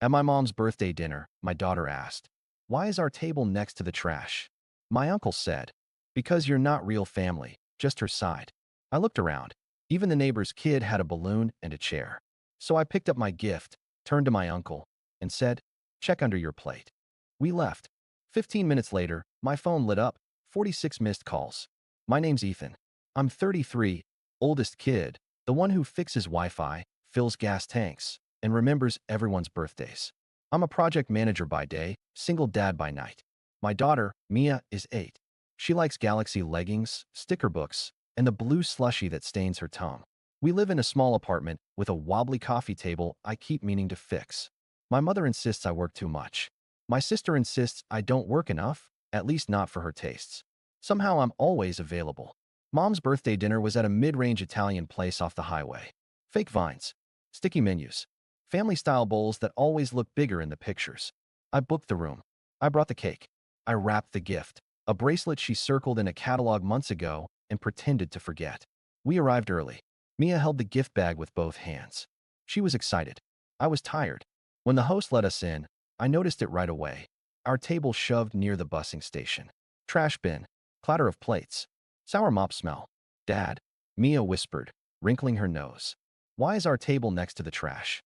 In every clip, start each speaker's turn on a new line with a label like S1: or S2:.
S1: At my mom's birthday dinner, my daughter asked, "Why is our table next to the trash?" My uncle said, "Because you're not real family, just her side." I looked around. Even the neighbor's kid had a balloon and a chair. So I picked up my gift, turned to my uncle, and said, "Check under your plate." We left. 15 minutes later, my phone lit up, 46 missed calls. My name's Ethan. I'm 33, oldest kid, the one who fixes Wi-Fi, fills gas tanks, and remembers everyone's birthdays. I'm a project manager by day, single dad by night. My daughter, Mia, is 8. She likes Galaxy leggings, sticker books, and the blue slushie that stains her tongue. We live in a small apartment with a wobbly coffee table I keep meaning to fix. My mother insists I work too much. My sister insists I don't work enough, at least not for her tastes. Somehow I'm always available. Mom's birthday dinner was at a mid-range Italian place off the highway. Fake vines, sticky menus, family-style bowls that always look bigger in the pictures. I booked the room. I brought the cake. I wrapped the gift, a bracelet she circled in a catalog months ago and pretended to forget. We arrived early. Mia held the gift bag with both hands. She was excited. I was tired. When the host let us in, I noticed it right away. Our table shoved near the busing station. Trash bin, clatter of plates, sour mop smell. "Dad," Mia whispered, wrinkling her nose. "Why is our table next to the trash?"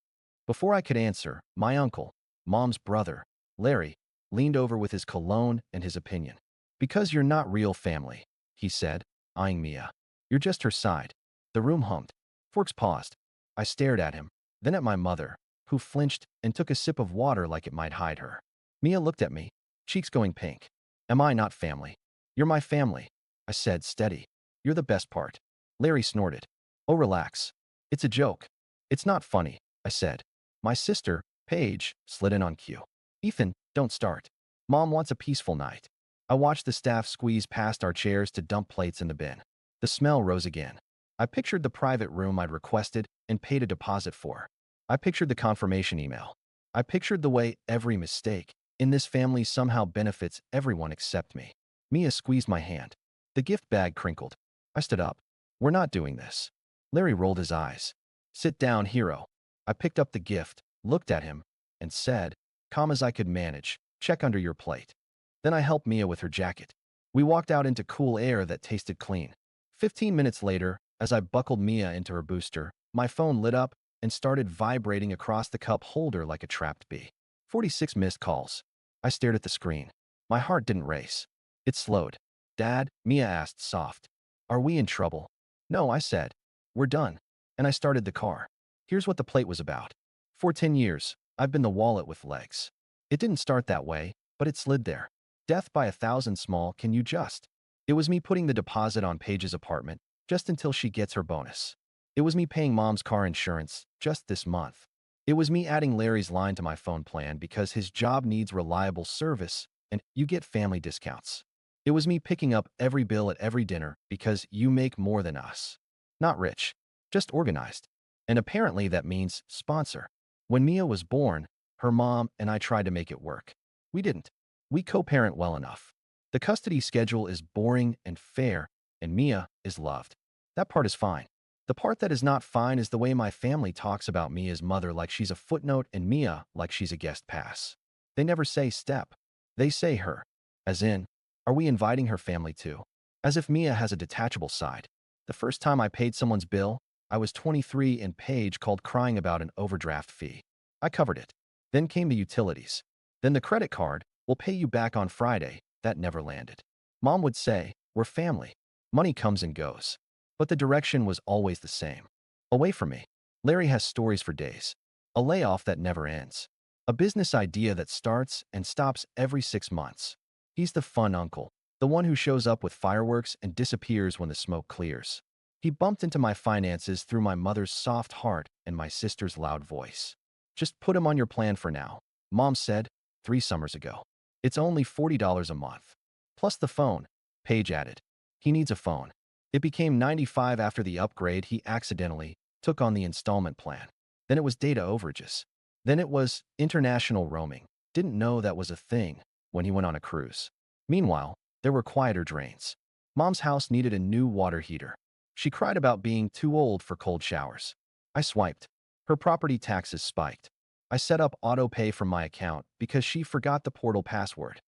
S1: Before I could answer, my uncle, Mom's brother, Larry, leaned over with his cologne and his opinion. "Because you're not real family," he said, eyeing Mia. "You're just her side." The room hummed. Forks paused. I stared at him, then at my mother, who flinched and took a sip of water like it might hide her. Mia looked at me, cheeks going pink. "Am I not family?" "You're my family," I said, steady. "You're the best part." Larry snorted. "Oh, relax. It's a joke." "It's not funny," I said. My sister, Paige, slid in on cue. "Ethan, don't start. Mom wants a peaceful night." I watched the staff squeeze past our chairs to dump plates in the bin. The smell rose again. I pictured the private room I'd requested and paid a deposit for. I pictured the confirmation email. I pictured the way every mistake in this family somehow benefits everyone except me. Mia squeezed my hand. The gift bag crinkled. I stood up. "We're not doing this." Larry rolled his eyes. "Sit down, hero." I picked up the gift, looked at him, and said, calm as I could manage, "Check under your plate." Then I helped Mia with her jacket. We walked out into cool air that tasted clean. 15 minutes later, as I buckled Mia into her booster, my phone lit up and started vibrating across the cup holder like a trapped bee. 46 missed calls. I stared at the screen. My heart didn't race. It slowed. "Dad," Mia asked soft, "are we in trouble?" "No," I said. "We're done." And I started the car. Here's what the plate was about. For 10 years, I've been the wallet with legs. It didn't start that way, but it slid there. Death by 1,000 small, can you just? It was me putting the deposit on Paige's apartment, just until she gets her bonus. It was me paying Mom's car insurance, just this month. It was me adding Larry's line to my phone plan because his job needs reliable service, and you get family discounts. It was me picking up every bill at every dinner because you make more than us. Not rich, just organized. And apparently that means sponsor. When Mia was born, her mom and I tried to make it work. We didn't. We co-parent well enough. The custody schedule is boring and fair, and Mia is loved. That part is fine. The part that is not fine is the way my family talks about Mia's mother like she's a footnote and Mia like she's a guest pass. They never say step. They say her. As in, are we inviting her family too? As if Mia has a detachable side. The first time I paid someone's bill, I was 23 and Paige called crying about an overdraft fee. I covered it. Then came the utilities. Then the credit card, "We'll pay you back on Friday." That never landed. Mom would say, "We're family. Money comes and goes." But the direction was always the same. Away from me. Larry has stories for days. A layoff that never ends. A business idea that starts and stops every 6 months. He's the fun uncle, the one who shows up with fireworks and disappears when the smoke clears. He bumped into my finances through my mother's soft heart and my sister's loud voice. "Just put him on your plan for now," Mom said 3 summers ago. "It's only $40 a month. Plus the phone," Paige added. "He needs a phone." It became 95 after the upgrade he accidentally took on the installment plan. Then it was data overages. Then it was international roaming. Didn't know that was a thing when he went on a cruise. Meanwhile, there were quieter drains. Mom's house needed a new water heater. She cried about being too old for cold showers. I swiped. Her property taxes spiked. I set up auto pay from my account because she forgot the portal password.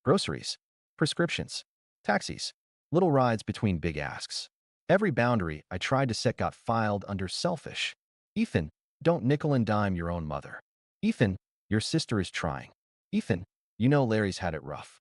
S1: Groceries, prescriptions, taxis, little rides between big asks. Every boundary I tried to set got filed under selfish. Ethan, don't nickel and dime your own mother. Ethan, your sister is trying. Ethan, you know Larry's had it rough.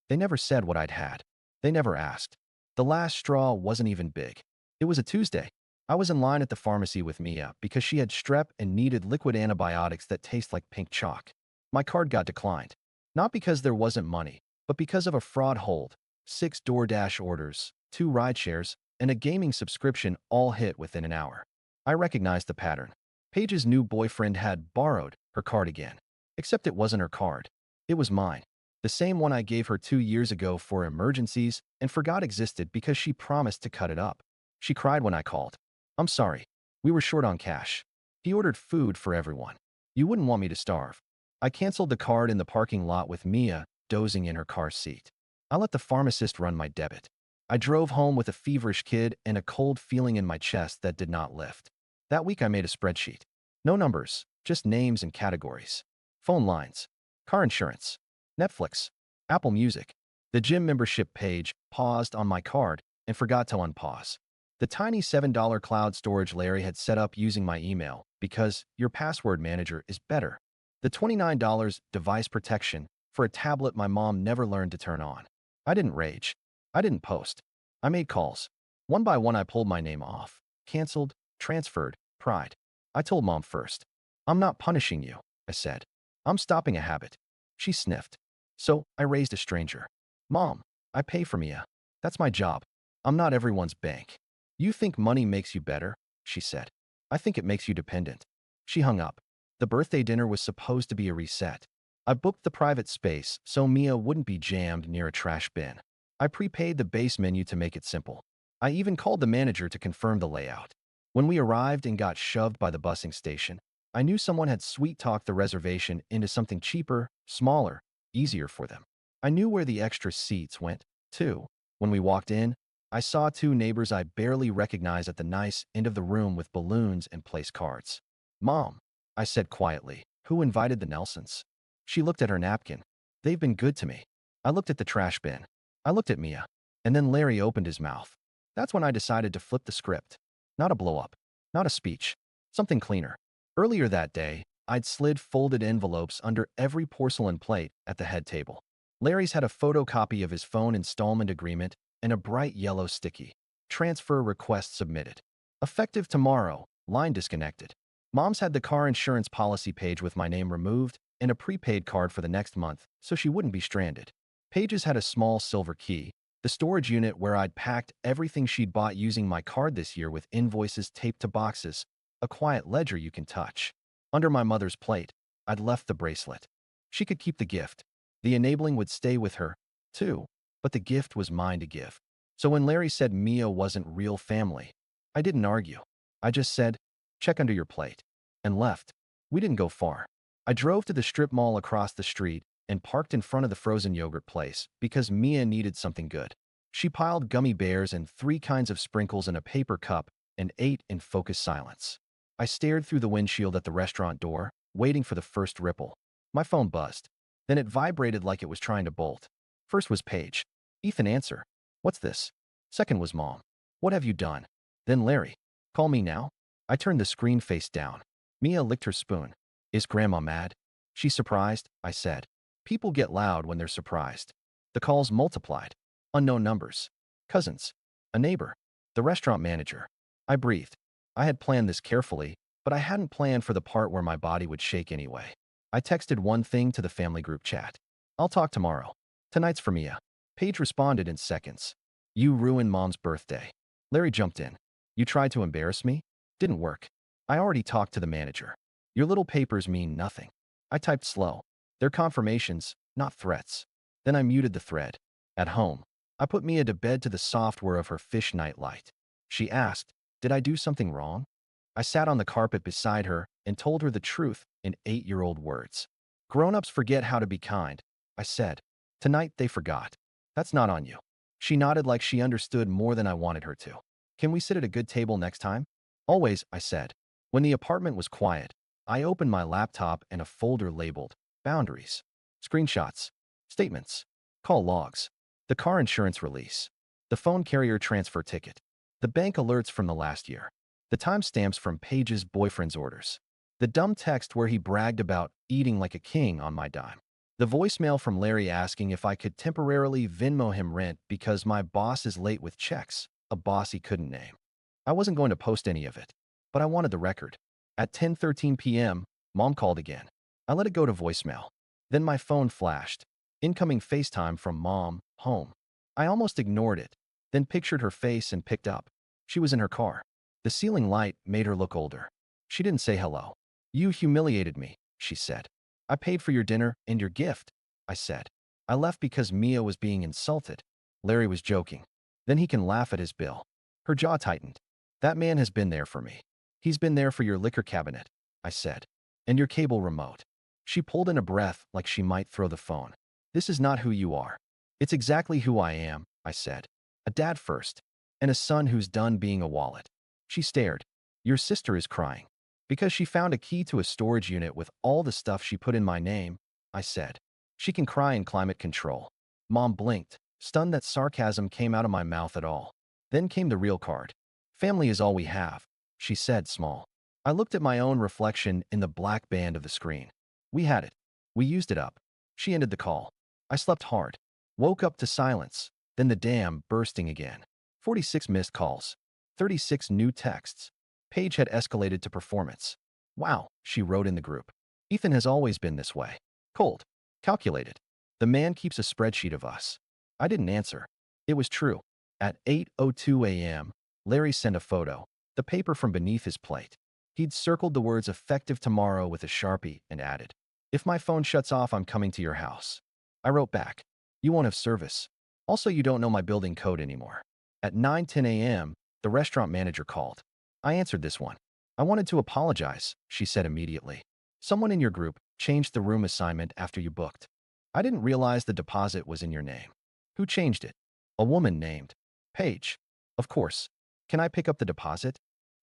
S1: They never said what I'd had. They never asked. The last straw wasn't even big. It was a Tuesday. I was in line at the pharmacy with Mia because she had strep and needed liquid antibiotics that taste like pink chalk. My card got declined. Not because there wasn't money, but because of a fraud hold. 6 DoorDash orders, 2 rideshares, and a gaming subscription all hit within an hour. I recognized the pattern. Paige's new boyfriend had borrowed her card again. Except it wasn't her card. It was mine. The same one I gave her 2 years ago for emergencies and forgot existed because she promised to cut it up. She cried when I called. I'm sorry. We were short on cash. He ordered food for everyone. You wouldn't want me to starve. I canceled the card in the parking lot with Mia dozing in her car seat. I let the pharmacist run my debit. I drove home with a feverish kid and a cold feeling in my chest that did not lift. That week I made a spreadsheet. No numbers, just names and categories. Phone lines, car insurance, Netflix, Apple Music. The gym membership page paused on my card and forgot to unpause. The tiny $7 cloud storage Larry had set up using my email because your password manager is better. The $29 device protection for a tablet my mom never learned to turn on. I didn't rage. I didn't post. I made calls. One by one I pulled my name off. Canceled, transferred, pride. I told Mom first. I'm not punishing you, I said. I'm stopping a habit. She sniffed. So I raised a stranger. Mom, I pay for Mia. That's my job. I'm not everyone's bank. You think money makes you better? She said. I think it makes you dependent. She hung up. The birthday dinner was supposed to be a reset. I booked the private space so Mia wouldn't be jammed near a trash bin. I prepaid the base menu to make it simple. I even called the manager to confirm the layout. When we arrived and got shoved by the busing station, I knew someone had sweet-talked the reservation into something cheaper, smaller, easier for them. I knew where the extra seats went, too. When we walked in, I saw 2 neighbors I barely recognized at the nice end of the room with balloons and place cards. Mom, I said quietly, who invited the Nelsons? She looked at her napkin. They've been good to me. I looked at the trash bin. I looked at Mia. And then Larry opened his mouth. That's when I decided to flip the script. Not a blow-up. Not a speech. Something cleaner. Earlier that day, I'd slid folded envelopes under every porcelain plate at the head table. Larry's had a photocopy of his phone installment agreement and a bright yellow sticky. Transfer request submitted. Effective tomorrow, line disconnected. Mom's had the car insurance policy page with my name removed and a prepaid card for the next month so she wouldn't be stranded. Paige's had a small silver key, the storage unit where I'd packed everything she'd bought using my card this year with invoices taped to boxes, a quiet ledger you can touch. Under my mother's plate, I'd left the bracelet. She could keep the gift. The enabling would stay with her, too, but the gift was mine to give. So when Larry said Mia wasn't real family, I didn't argue. I just said, check under your plate, and left. We didn't go far. I drove to the strip mall across the street and parked in front of the frozen yogurt place because Mia needed something good. She piled gummy bears and 3 kinds of sprinkles in a paper cup and ate in focused silence. I stared through the windshield at the restaurant door, waiting for the first ripple. My phone buzzed. Then it vibrated like it was trying to bolt. First was Paige. Ethan, answer. What's this? Second was Mom. What have you done? Then Larry. Call me now? I turned the screen face down. Mia licked her spoon. Is Grandma mad? She's surprised, I said. People get loud when they're surprised. The calls multiplied. Unknown numbers. Cousins. A neighbor. The restaurant manager. I breathed. I had planned this carefully, but I hadn't planned for the part where my body would shake anyway. I texted one thing to the family group chat. I'll talk tomorrow. Tonight's for Mia. Paige responded in seconds. You ruined Mom's birthday. Larry jumped in. You tried to embarrass me? Didn't work. I already talked to the manager. Your little papers mean nothing. I typed slow. They're confirmations, not threats. Then I muted the thread. At home, I put Mia to bed to the soft whir of her fish night light. She asked, did I do something wrong? I sat on the carpet beside her and told her the truth in 8-year-old words. Grown-ups forget how to be kind, I said. Tonight they forgot. That's not on you. She nodded like she understood more than I wanted her to. Can we sit at a good table next time? Always, I said. When the apartment was quiet, I opened my laptop and a folder labeled Boundaries, Screenshots, Statements, Call Logs, the car insurance release, the phone carrier transfer ticket, the bank alerts from the last year, the timestamps from Paige's boyfriend's orders, the dumb text where he bragged about eating like a king on my dime, the voicemail from Larry asking if I could temporarily Venmo him rent because my boss is late with checks, a boss he couldn't name. I wasn't going to post any of it, but I wanted the record. At 10:13 p.m., Mom called again. I let it go to voicemail. Then my phone flashed. Incoming FaceTime from Mom, home. I almost ignored it, then pictured her face and picked up. She was in her car. The ceiling light made her look older. She didn't say hello. "You humiliated me," she said. "I paid for your dinner and your gift," I said. "I left because Mia was being insulted." Larry was joking. "Then he can laugh at his bill." Her jaw tightened. "That man has been there for me. He's been there for your liquor cabinet," I said. "And your cable remote." She pulled in a breath like she might throw the phone. "This is not who you are." "It's exactly who I am," I said. "A dad first, and a son who's done being a wallet." She stared. "Your sister is crying." "Because she found a key to a storage unit with all the stuff she put in my name," I said. "She can cry in climate control." Mom blinked, stunned that sarcasm came out of my mouth at all. Then came the real card. "Family is all we have," she said, small. I looked at my own reflection in the black band of the screen. We had it. We used it up. She ended the call. I slept hard. Woke up to silence, then the dam bursting again. 46 missed calls. 36 new texts. Paige had escalated to performance. "Wow," she wrote in the group. "Ethan has always been this way. Cold. Calculated. The man keeps a spreadsheet of us." I didn't answer. It was true. At 8:02 a.m., Larry sent a photo, the paper from beneath his plate. He'd circled the words "effective tomorrow" with a Sharpie and added, "If my phone shuts off, I'm coming to your house." I wrote back, "You won't have service. Also, you don't know my building code anymore." At 9:10 a.m., the restaurant manager called. I answered this one. "I wanted to apologize," she said immediately. "Someone in your group changed the room assignment after you booked. I didn't realize the deposit was in your name." "Who changed it?" "A woman named Paige." "Of course. Can I pick up the deposit?"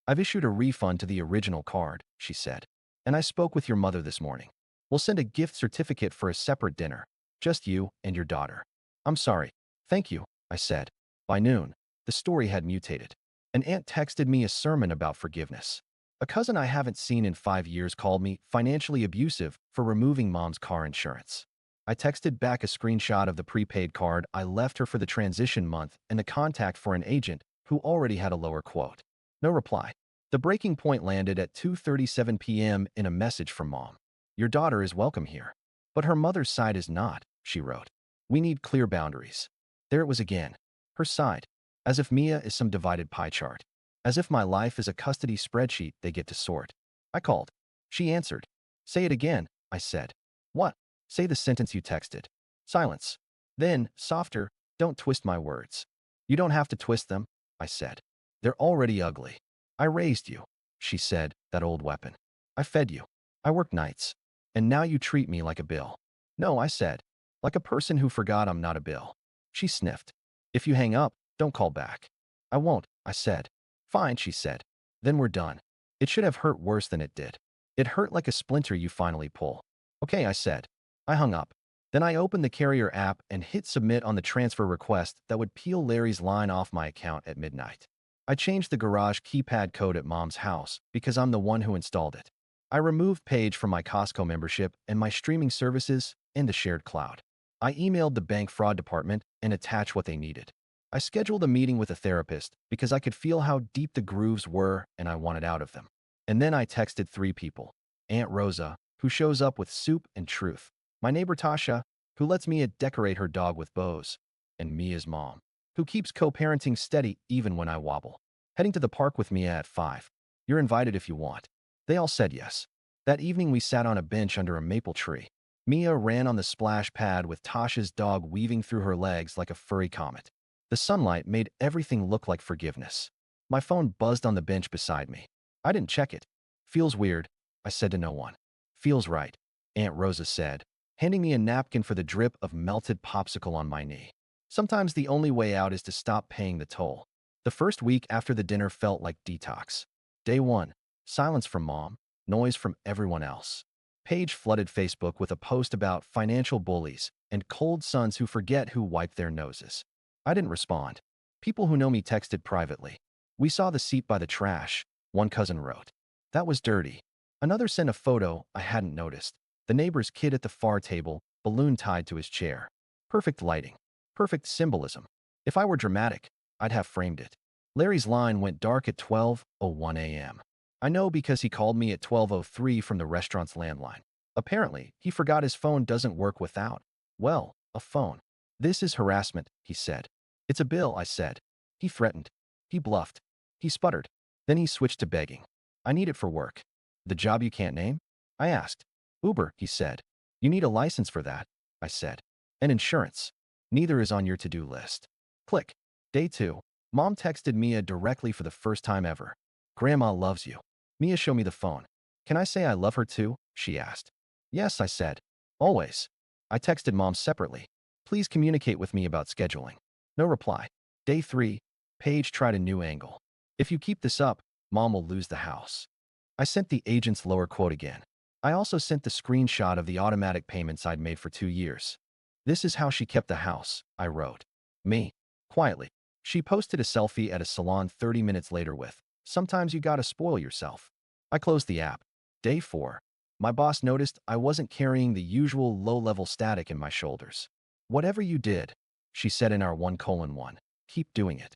S1: "I've issued a refund to the original card," she said. "And I spoke with your mother this morning. We'll send a gift certificate for a separate dinner. Just you and your daughter." "I'm sorry." "Thank you," I said. By noon, the story had mutated. An aunt texted me a sermon about forgiveness. A cousin I haven't seen in 5 years called me financially abusive for removing Mom's car insurance. I texted back a screenshot of the prepaid card I left her for the transition month and the contact for an agent who already had a lower quote. No reply. The breaking point landed at 2:37 p.m. in a message from Mom. "Your daughter is welcome here. But her mother's side is not," she wrote. "We need clear boundaries." There it was again. Her side. As if Mia is some divided pie chart. As if my life is a custody spreadsheet they get to sort. I called. She answered. "Say it again," I said. "What?" "Say the sentence you texted." Silence. Then, softer, "Don't twist my words." "You don't have to twist them," I said. "They're already ugly." "I raised you," she said, that old weapon. "I fed you. I worked nights. And now you treat me like a bill." "No," I said. "Like a person who forgot I'm not a bill." She sniffed. "If you hang up, don't call back." "I won't," I said. "Fine," she said. "Then we're done." It should have hurt worse than it did. It hurt like a splinter you finally pull. "Okay," I said. I hung up. Then I opened the carrier app and hit submit on the transfer request that would peel Larry's line off my account at midnight. I changed the garage keypad code at Mom's house because I'm the one who installed it. I removed Paige from my Costco membership and my streaming services and the shared cloud. I emailed the bank fraud department and attached what they needed. I scheduled a meeting with a therapist because I could feel how deep the grooves were and I wanted out of them. And then I texted 3 people. Aunt Rosa, who shows up with soup and truth. My neighbor Tasha, who lets Mia decorate her dog with bows. And Mia's mom, who keeps co-parenting steady even when I wobble. Heading to the park with Mia at 5. "You're invited if you want." They all said yes. That evening we sat on a bench under a maple tree. Mia ran on the splash pad with Tasha's dog weaving through her legs like a furry comet. The sunlight made everything look like forgiveness. My phone buzzed on the bench beside me. I didn't check it. "Feels weird," I said to no one. "Feels right," Aunt Rosa said, handing me a napkin for the drip of melted popsicle on my knee. Sometimes the only way out is to stop paying the toll. The first week after the dinner felt like detox. Day 1. Silence from Mom. noise from everyone else. Paige flooded Facebook with a post about financial bullies and cold sons who forget who wipe their noses. I didn't respond. People who know me texted privately. We saw the seat by the trash, one cousin wrote. That was dirty. Another sent a photo I hadn't noticed. The neighbor's kid at the far table, balloon tied to his chair. Perfect lighting. Perfect symbolism. If I were dramatic, I'd have framed it. Larry's line went dark at 12:01 a.m. I know because he called me at 12:03 from the restaurant's landline. Apparently, he forgot his phone doesn't work without, well, a phone. This is harassment, he said. It's a bill, I said. He threatened. He bluffed. He sputtered. Then he switched to begging. I need it for work. The job you can't name? I asked. Uber, he said. You need a license for that, I said. And insurance. Neither is on your to-do list. Click. Day 2. Mom texted Mia directly for the first time ever. Grandma loves you. Mia, show me the phone. Can I say I love her too? She asked. Yes, I said. Always. I texted Mom separately. Please communicate with me about scheduling. No reply. Day 3. Paige tried a new angle. If you keep this up, Mom will lose the house. I sent the agent's lower quote again. I also sent the screenshot of the automatic payments I'd made for 2 years. This is how she kept the house, I wrote. Me. Quietly. She posted a selfie at a salon 30 minutes later with, sometimes you gotta spoil yourself. I closed the app. Day 4. My boss noticed I wasn't carrying the usual low-level static in my shoulders. Whatever you did, she said in our 1:1, keep doing it.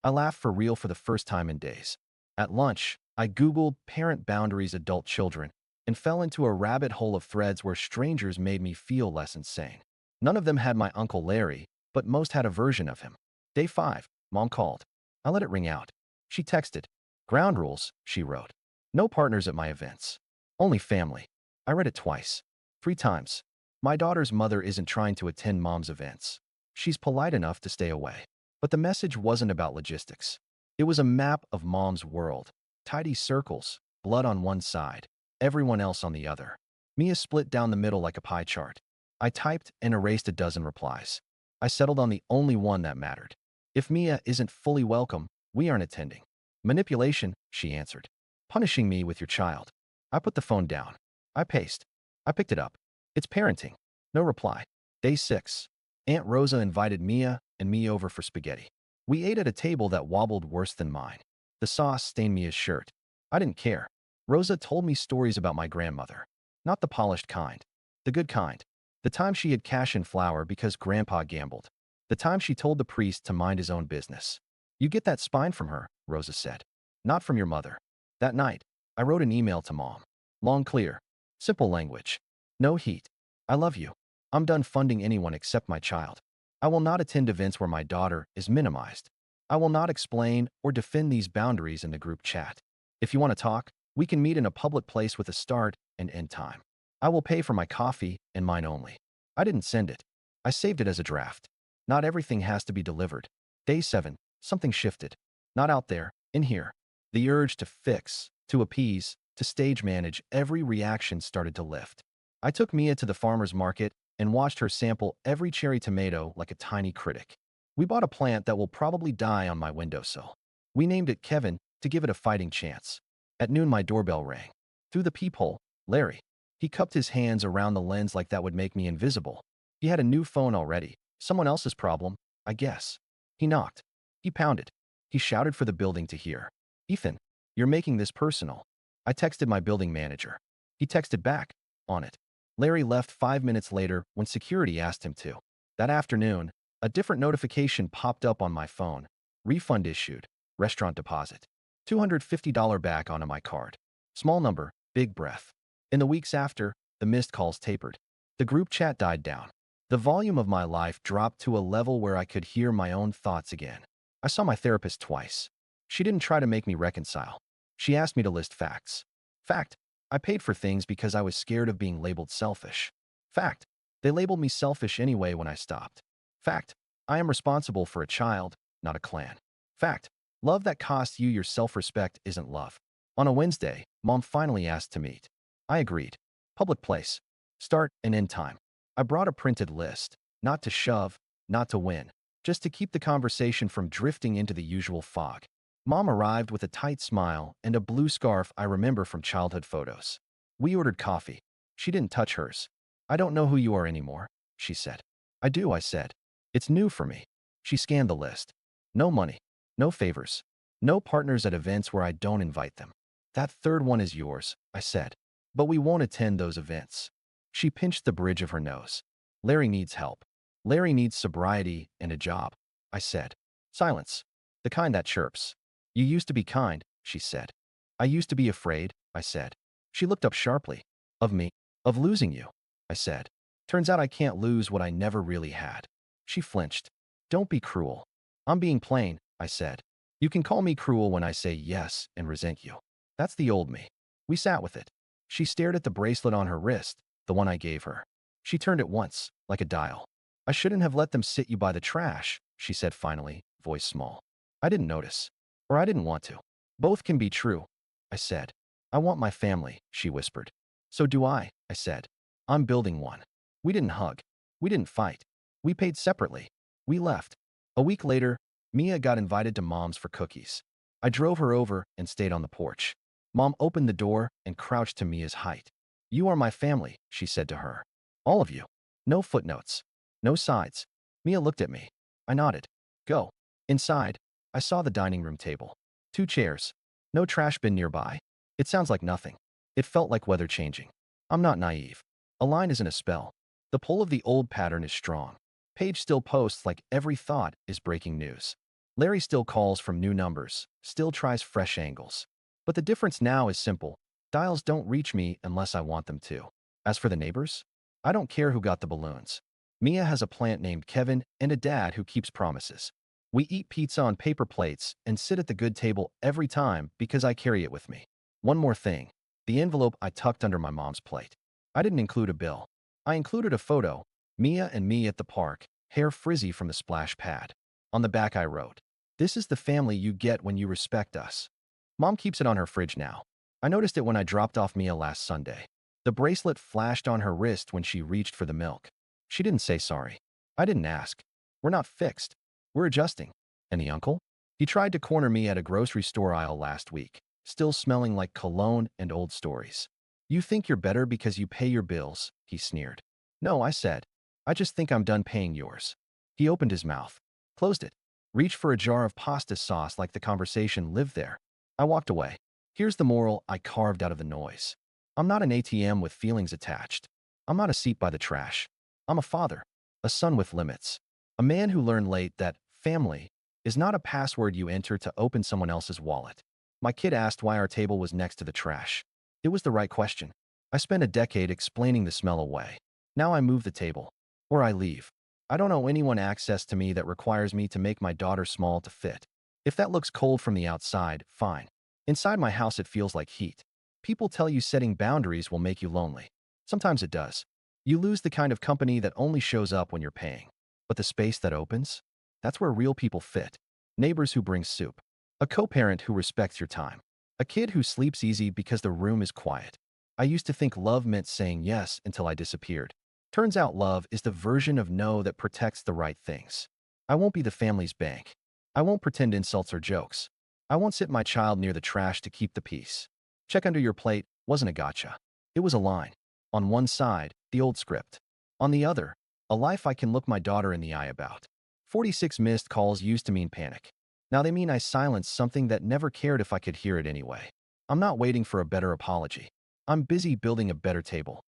S1: I laughed for real for the first time in days. At lunch, I Googled parent boundaries adult children and fell into a rabbit hole of threads where strangers made me feel less insane. None of them had my Uncle Larry, but most had a version of him. Day 5. Mom called. I let it ring out. She texted. Ground rules, she wrote. No partners at my events. Only family. I read it twice. 3 times. My daughter's mother isn't trying to attend Mom's events. She's polite enough to stay away. But the message wasn't about logistics. It was a map of Mom's world. Tidy circles, blood on one side, everyone else on the other. Mia split down the middle like a pie chart. I typed and erased a dozen replies. I settled on the only one that mattered. If Mia isn't fully welcome, we aren't attending. Manipulation, she answered. Punishing me with your child. I put the phone down. I paced. I picked it up. It's parenting. No reply. Day 6. Aunt Rosa invited Mia and me over for spaghetti. We ate at a table that wobbled worse than mine. The sauce stained Mia's shirt. I didn't care. Rosa told me stories about my grandmother. Not the polished kind. The good kind. The time she had cash and flour because Grandpa gambled. The time she told the priest to mind his own business. You get that spine from her, Rosa said. Not from your mother. That night, I wrote an email to Mom. Long, clear. Simple language. No heat. I love you. I'm done funding anyone except my child. I will not attend events where my daughter is minimized. I will not explain or defend these boundaries in the group chat. If you want to talk, we can meet in a public place with a start and end time. I will pay for my coffee and mine only. I didn't send it. I saved it as a draft. Not everything has to be delivered. Day 7. Something shifted. Not out there, in here. The urge to fix, to appease, to stage manage every reaction started to lift. I took Mia to the farmer's market and watched her sample every cherry tomato like a tiny critic. We bought a plant that will probably die on my windowsill. We named it Kevin to give it a fighting chance. At noon, my doorbell rang. Through the peephole, Larry. He cupped his hands around the lens like that would make me invisible. He had a new phone already. Someone else's problem, I guess. He knocked. He pounded. He shouted for the building to hear. Ethan, you're making this personal. I texted my building manager. He texted back, on it. Larry left 5 minutes later when security asked him to. That afternoon, a different notification popped up on my phone. Refund issued. Restaurant deposit. $250 back onto my card. Small number, big breath. In the weeks after, the missed calls tapered. The group chat died down. The volume of my life dropped to a level where I could hear my own thoughts again. I saw my therapist twice. She didn't try to make me reconcile. She asked me to list facts. Fact, I paid for things because I was scared of being labeled selfish. Fact, they labeled me selfish anyway when I stopped. Fact, I am responsible for a child, not a clan. Fact, love that costs you your self-respect isn't love. On a Wednesday, Mom finally asked to meet. I agreed. Public place. Start and end time. I brought a printed list, not to shove, not to win, just to keep the conversation from drifting into the usual fog. Mom arrived with a tight smile and a blue scarf I remember from childhood photos. We ordered coffee. She didn't touch hers. I don't know who you are anymore, she said. I do, I said. It's new for me. She scanned the list. No money. No favors. No partners at events where I don't invite them. That third one is yours, I said. But we won't attend those events. She pinched the bridge of her nose. Larry needs help. Larry needs sobriety and a job, I said. Silence. The kind that chirps. You used to be kind, she said. I used to be afraid, I said. She looked up sharply. Of me? Of losing you, I said. Turns out I can't lose what I never really had. She flinched. Don't be cruel. I'm being plain, I said. You can call me cruel when I say yes and resent you. That's the old me. We sat with it. She stared at the bracelet on her wrist, the one I gave her. She turned it once, like a dial. I shouldn't have let them sit you by the trash, she said finally, voice small. I didn't notice. Or I didn't want to. Both can be true, I said. I want my family, she whispered. So do I said. I'm building one. We didn't hug. We didn't fight. We paid separately. We left. A week later, Mia got invited to Mom's for cookies. I drove her over and stayed on the porch. Mom opened the door and crouched to Mia's height. You are my family, she said to her. All of you. No footnotes. No sides. Mia looked at me. I nodded. Go. Inside, I saw the dining room table. 2 chairs. No trash bin nearby. It sounds like nothing. It felt like weather changing. I'm not naive. A line isn't a spell. The pull of the old pattern is strong. Paige still posts like every thought is breaking news. Larry still calls from new numbers, still tries fresh angles. But the difference now is simple. Dials don't reach me unless I want them to. As for the neighbors, I don't care who got the balloons. Mia has a plant named Kevin and a dad who keeps promises. We eat pizza on paper plates and sit at the good table every time because I carry it with me. One more thing. The envelope I tucked under my mom's plate. I didn't include a bill. I included a photo, Mia and me at the park, hair frizzy from the splash pad. On the back I wrote, "This is the family you get when you respect us." Mom keeps it on her fridge now. I noticed it when I dropped off Mia last Sunday. The bracelet flashed on her wrist when she reached for the milk. She didn't say sorry. I didn't ask. We're not fixed. We're adjusting. And the uncle? He tried to corner me at a grocery store aisle last week, still smelling like cologne and old stories. You think you're better because you pay your bills, he sneered. No, I said. I just think I'm done paying yours. He opened his mouth, closed it, reached for a jar of pasta sauce like the conversation lived there. I walked away. Here's the moral I carved out of the noise. I'm not an ATM with feelings attached. I'm not a seat by the trash. I'm a father, a son with limits, a man who learned late that family is not a password you enter to open someone else's wallet. My kid asked why our table was next to the trash. It was the right question. I spent a decade explaining the smell away. Now I move the table. Or I leave. I don't owe anyone access to me that requires me to make my daughter small to fit. If that looks cold from the outside, fine. Inside my house it feels like heat. People tell you setting boundaries will make you lonely. Sometimes it does. You lose the kind of company that only shows up when you're paying. But the space that opens? That's where real people fit. Neighbors who bring soup. A co-parent who respects your time. A kid who sleeps easy because the room is quiet. I used to think love meant saying yes until I disappeared. Turns out love is the version of no that protects the right things. I won't be the family's bank. I won't pretend insults are jokes. I won't sit my child near the trash to keep the peace. Check under your plate wasn't a gotcha. It was a line. On one side, the old script. On the other, a life I can look my daughter in the eye about. 46 missed calls used to mean panic. Now they mean I silenced something that never cared if I could hear it anyway. I'm not waiting for a better apology. I'm busy building a better table.